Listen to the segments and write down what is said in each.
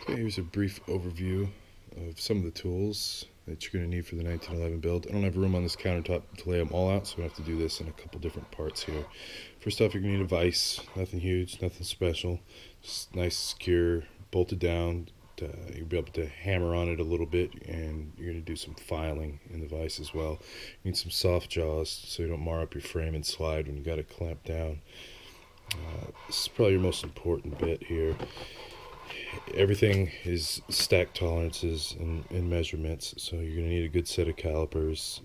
Okay, here's a brief overview of some of the tools that you're going to need for the 1911 build. I don't have room on this countertop to lay them all out, so we have to do this in a couple different parts here. First off, you're going to need a vise. Nothing huge, nothing special. Just nice, secure, bolted down. You'll be able to hammer on it a little bit, and you're going to do some filing in the vise as well. You need some soft jaws so you don't mar up your frame and slide when you got it clamped down. This is probably your most important bit here. Everything is stack tolerances and measurements, so you're going to need a good set of calipers.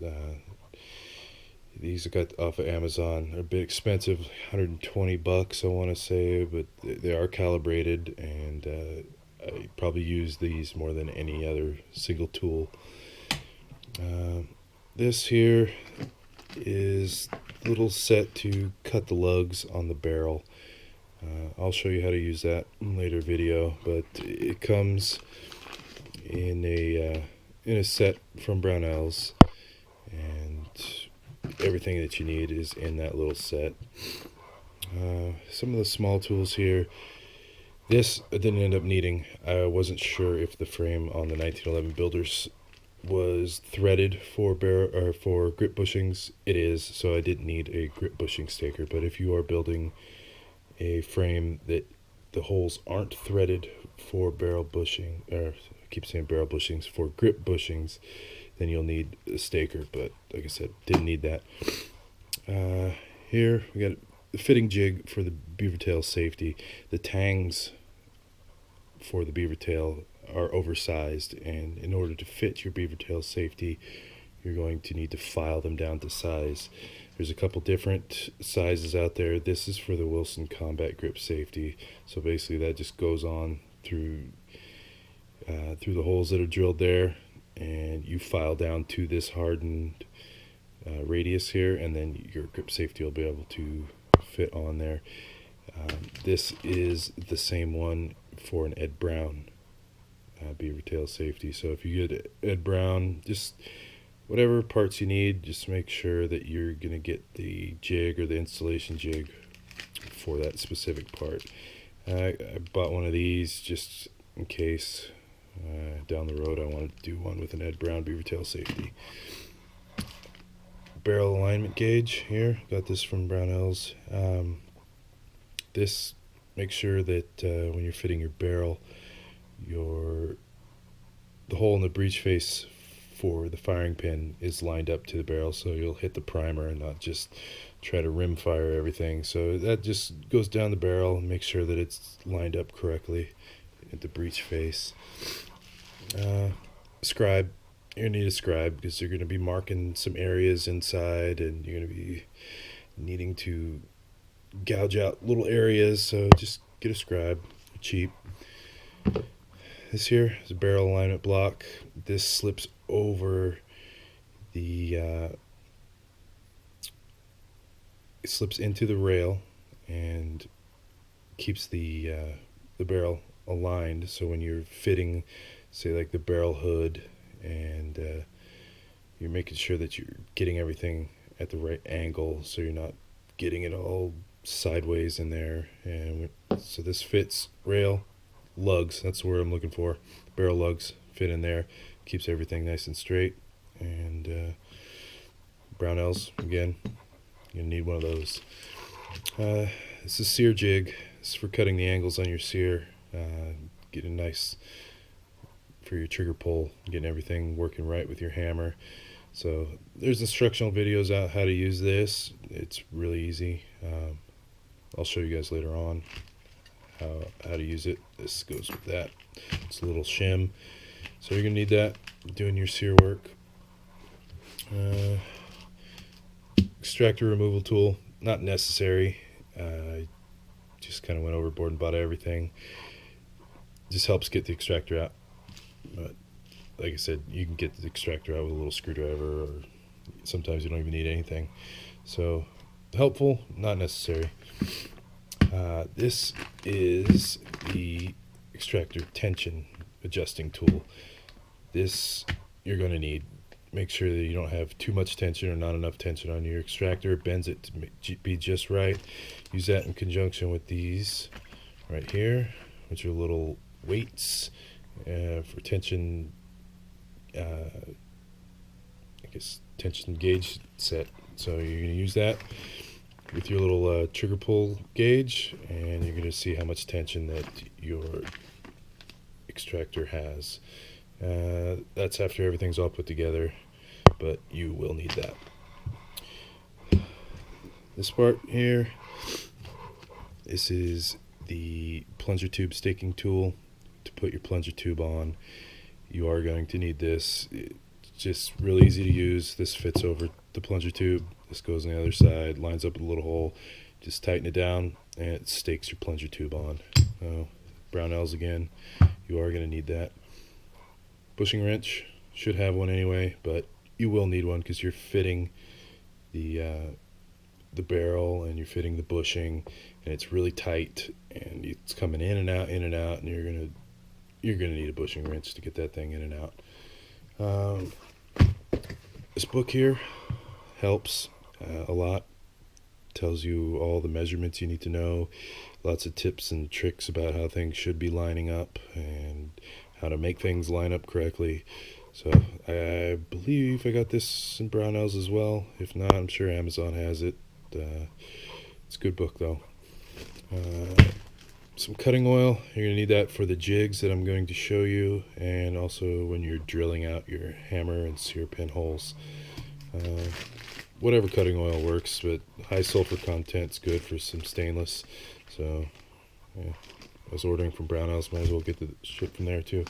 These I got off of Amazon. They're a bit expensive, 120 bucks I want to say, but they are calibrated, and I probably use these more than any other single tool. This here is a little set to cut the lugs on the barrel. I'll show you how to use that in a later video, but it comes in a set from Brownells, and everything that you need is in that little set. Some of the small tools here. This I didn't end up needing. I wasn't sure if the frame on the 1911 Builders was threaded for grip bushings. It is, so I didn't need a grip bushing staker. But if you are building a frame that the holes aren't threaded for barrel bushing, or I keep saying barrel bushings, for grip bushings, then you'll need a staker. But like I said, didn't need that. Here we got the fitting jig for the beaver tail safety. The tangs for the beaver tail are oversized, and in order to fit your beaver tail safety, you're going to need to file them down to size. There's a couple different sizes out there. This is for the Wilson Combat Grip Safety, so basically that just goes on through the holes that are drilled there, and you file down to this hardened radius here, and then your grip safety will be able to fit on there. This is the same one for an Ed Brown beaver tail safety. So if you get Ed Brown, just whatever parts you need, just make sure that you're going to get the jig or the installation jig for that specific part. I bought one of these just in case down the road I wanted to do one with an Ed Brown beaver tail safety. Barrel alignment gauge here, got this from Brownells. This makes sure that when you're fitting your barrel, the hole in the breech face for the firing pin is lined up to the barrel, so you'll hit the primer and not just try to rim fire everything. So that just goes down the barrel and make sure that it's lined up correctly at the breech face. Scribe. You're going to need a scribe because you're going to be marking some areas inside, and you're going to be needing to gouge out little areas, so just get a scribe. Cheap. This here is a barrel alignment block. This slips over the it slips into the rail and keeps the barrel aligned, so when you're fitting, say, like the barrel hood, and you're making sure that you're getting everything at the right angle, so you're not getting it all sideways in there. And so this fits rail, lugs, that's the word I'm looking for. Barrel lugs fit in there, keeps everything nice and straight. And Brownells, again, you're gonna need one of those. This is sear jig. This is for cutting the angles on your sear, getting nice for your trigger pull, getting everything working right with your hammer. So there's instructional videos out how to use this. It's really easy. I'll show you guys later on how to use it. This goes with that. It's a little shim, so you're gonna need that doing your sear work. Extractor removal tool, not necessary. Just kind of went overboard and bought everything. Just helps get the extractor out. But like I said, you can get the extractor out with a little screwdriver, or sometimes you don't even need anything. So helpful, not necessary. This is the extractor tension adjusting tool. This you're going to need. Make sure that you don't have too much tension or not enough tension on your extractor. Bends it to be just right. Use that in conjunction with these right here, which are little weights for tension, I guess tension gauge set. So you're going to use that with your little trigger pull gauge, and you're going to see how much tension that your extractor has. That's after everything's all put together, but you will need that. This part here, this is the plunger tube staking tool to put your plunger tube on. You are going to need this. It's just really easy to use. This fits over the plunger tube. This goes on the other side, lines up with a little hole. Just tighten it down and it stakes your plunger tube on. Brownells again, you are going to need that. Bushing wrench, should have one anyway, but you will need one because you're fitting the barrel and you're fitting the bushing, and it's really tight and it's coming in and out, and you're gonna need a bushing wrench to get that thing in and out. This book here helps a lot. Tells you all the measurements you need to know, lots of tips and tricks about how things should be lining up and how to make things line up correctly. So I believe I got this in Brownells as well. If not, I'm sure Amazon has it. It's a good book though. Some cutting oil, you're going to need that for the jigs that I'm going to show you, and also when you're drilling out your hammer and sear pin holes. Whatever cutting oil works, but high sulfur content's good for some stainless. So yeah, I was ordering from Brownells, might as well get the shit from there too.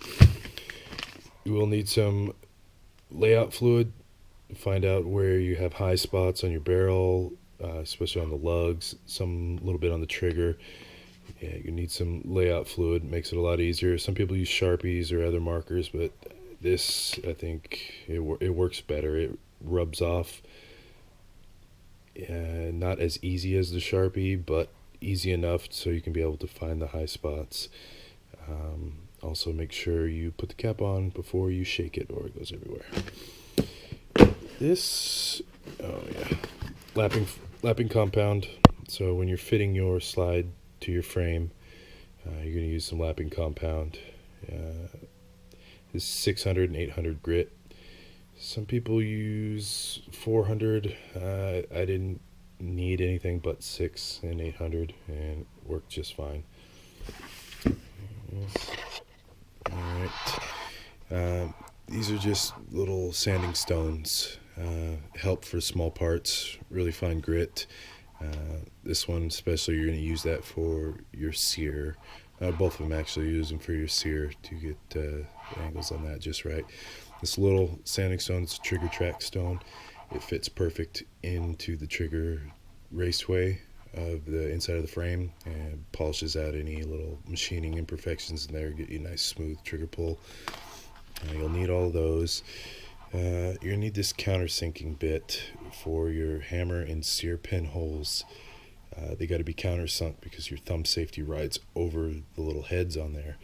You will need some layout fluid. Find out where you have high spots on your barrel, especially on the lugs, some little bit on the trigger. Yeah, you need some layout fluid. Makes it a lot easier. Some people use Sharpies or other markers, but this, I think, it works better. It rubs off. Not as easy as the Sharpie, but easy enough so you can be able to find the high spots. Also, make sure you put the cap on before you shake it, or it goes everywhere. This, oh yeah, lapping compound. So when you're fitting your slide to your frame, you're going to use some lapping compound. This is 600 and 800 grit. Some people use 400. I didn't need anything but 6 and 800, and it worked just fine. Alright, these are just little sanding stones. Help for small parts, really fine grit. This one especially, you're going to use that for your sear. Both of them actually use them for your sear to get the angles on that just right. This little sanding stone, it's a trigger track stone. It fits perfect into the trigger raceway of the inside of the frame and polishes out any little machining imperfections in there, get you a nice smooth trigger pull. You'll need all those. You're going to need this countersinking bit for your hammer and sear pin holes. They got to be countersunk because your thumb safety rides over the little heads on there.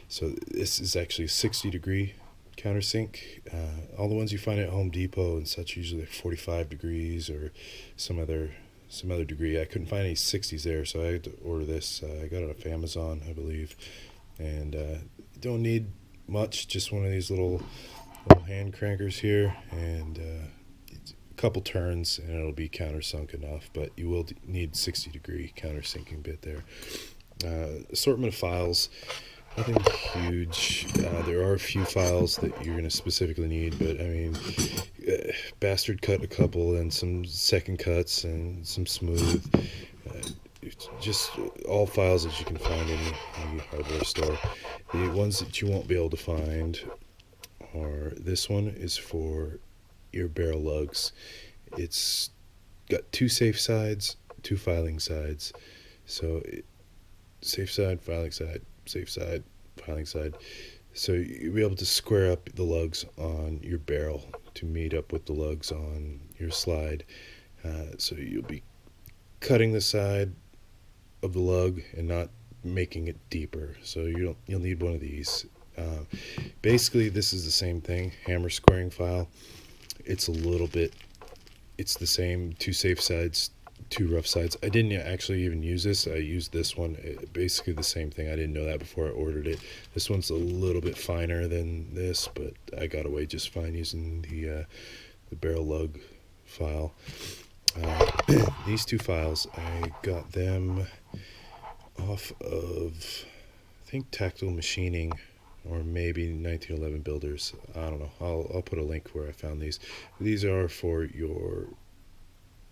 So this is actually a 60-degree countersink. All the ones you find at Home Depot and such usually 45 degrees or some other degree. I couldn't find any 60s there, so I had to order this. I got it off Amazon, I believe. And don't need much, just one of these little hand crankers here, and a couple turns and it'll be countersunk enough, but you will need 60-degree countersinking bit there. Assortment of files, nothing huge. There are a few files that you're going to specifically need, but I mean, bastard cut a couple and some second cuts and some smooth. Just all files that you can find in any hardware store. The ones that you won't be able to find are, this one is for your barrel lugs. It's got 2 safe sides, 2 filing sides. So safe side, filing side, safe side, filing side. So you'll be able to square up the lugs on your barrel to meet up with the lugs on your slide. So you'll be cutting the side of the lug and not making it deeper. So you'll need one of these. Basically, this is the same thing. Hammer squaring file. It's the same, 2 safe sides, two rough sides. I didn't actually even use this. I used this one. Basically the same thing. I didn't know that before I ordered it. This one's a little bit finer than this, but I got away just fine using the barrel lug file. These two files, I got them off of, I think, Tactical Machining, or maybe 1911 Builders. I don't know. I'll put a link where I found these. These are for your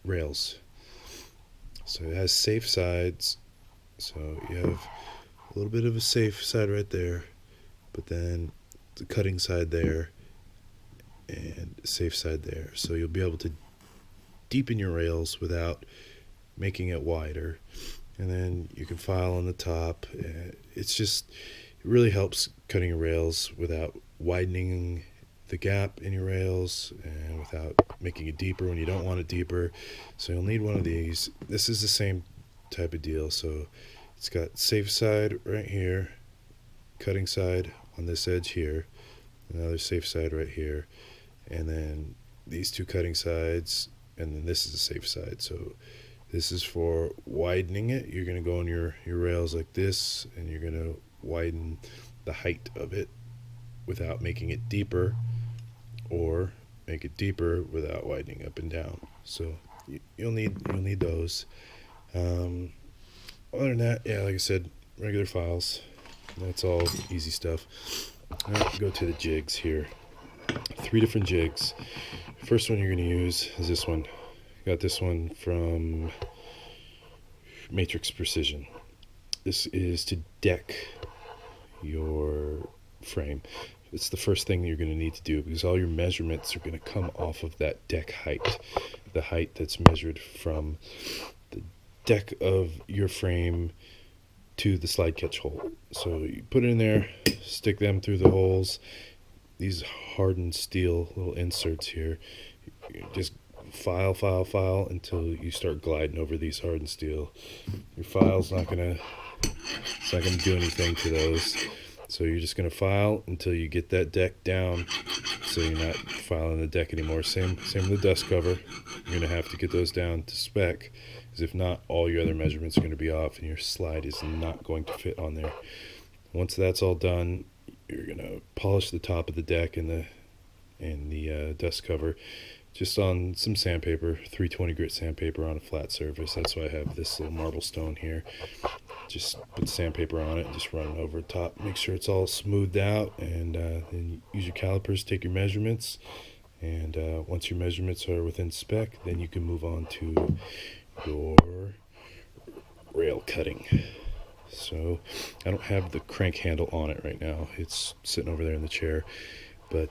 rails. So it has safe sides. So you have a little bit of a safe side right there, but then the cutting side there and safe side there. So you'll be able to deepen your rails without making it wider. And then you can file on the top. It's just, it really helps cutting your rails without widening the gap in your rails and without making it deeper when you don't want it deeper. So you'll need one of these. This is the same type of deal. So it's got safe side right here, cutting side on this edge here, another safe side right here, and then these two cutting sides, and then this is a safe side. So this is for widening it. You're going to go on your rails like this, and you're going to widen the height of it without making it deeper, or make it deeper without widening up and down. So you'll need those. Other than that, yeah, like I said, regular files. That's all easy stuff. Now go to the jigs here. 3 different jigs. First one you're going to use is this one. Got this one from Matrix Precision. This is to deck your frame. It's the first thing you're going to need to do, because all your measurements are going to come off of that deck height, the height that's measured from the deck of your frame to the slide catch hole. So you put it in there, stick them through the holes. These hardened steel little inserts here, you just file until you start gliding over these hardened steel. Your file's not gonna do anything to those. So you're just gonna file until you get that deck down, so you're not filing the deck anymore. Same with the dust cover. You're gonna have to get those down to spec, because if not, all your other measurements are gonna be off, and your slide is not going to fit on there. Once that's all done, you're gonna polish the top of the deck and the dust cover, just on some sandpaper, 320 grit sandpaper on a flat surface. That's why I have this little marble stone here. Just put sandpaper on it and just run it over the top. Make sure it's all smoothed out, and then use your calipers, take your measurements, and once your measurements are within spec, then you can move on to your rail cutting. So I don't have the crank handle on it right now. It's sitting over there in the chair. But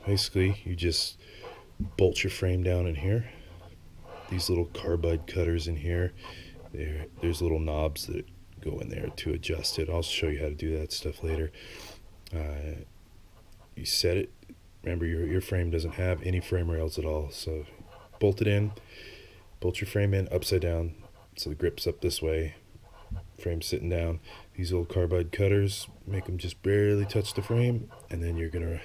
basically, you just bolt your frame down in here. These little carbide cutters in here, there's little knobs that go in there to adjust it. I'll show you how to do that stuff later. You set it. Remember, your frame doesn't have any frame rails at all, so bolt it in. Bolt your frame in upside down, so the grip's up this way. Frame sitting down. These little carbide cutters make them just barely touch the frame, and then you're gonna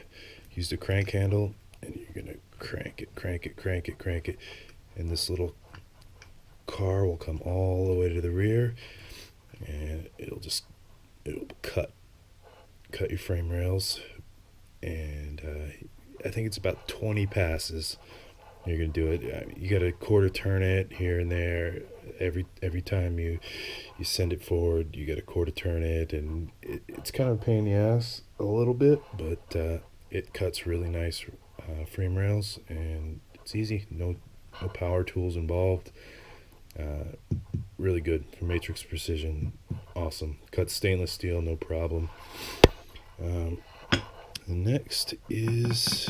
use the crank handle, and you're gonna crank it, and this little car will come all the way to the rear, and it'll cut your frame rails. And I think it's about 20 passes you're gonna do it. You gotta quarter turn it here and there. Every time you send it forward, you gotta quarter turn it, and it's kind of a pain in the ass a little bit, but it cuts really nice frame rails, and it's easy. No power tools involved. Really good for Matrix Precision. Awesome. Cuts stainless steel, no problem. The next is,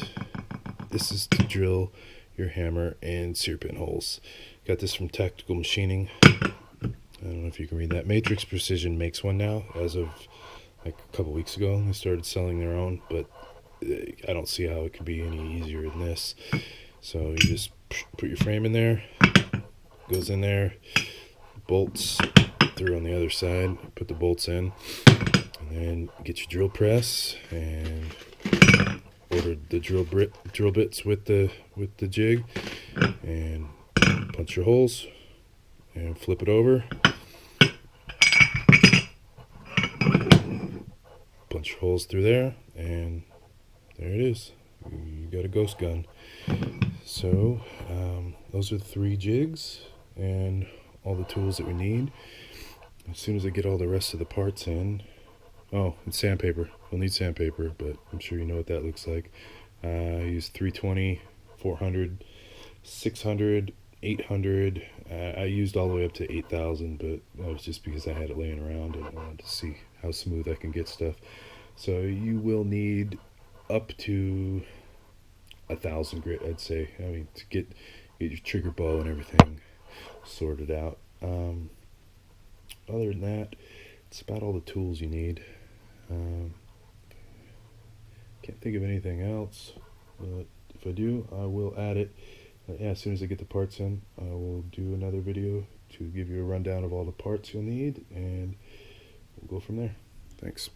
this is to drill your hammer and sear pin holes. Got this from Tactical Machining. I don't know if you can read that. Matrix Precision makes one now. As of like a couple weeks ago, they started selling their own, but I don't see how it could be any easier than this. So you just put your frame in there, goes in there, bolts through on the other side, put the bolts in, and then get your drill press, and ordered the drill bits with the jig, and punch your holes, and flip it over. Punch holes through there, and there it is. You got a ghost gun. So those are the 3 jigs and all the tools that we need. As soon as I get all the rest of the parts in, oh, and sandpaper. We'll need sandpaper, but I'm sure you know what that looks like. I used 320, 400, 600, 800. I used all the way up to 8,000, but that was just because I had it laying around and I wanted to see how smooth I can get stuff. So you will need up to 1,000 grit, I'd say. I mean, to get your trigger bow and everything sorted out. Other than that, it's about all the tools you need. Can't think of anything else, but if I do, I will add it. Yeah, as soon as I get the parts in, I will do another video to give you a rundown of all the parts you'll need, and we'll go from there. Thanks.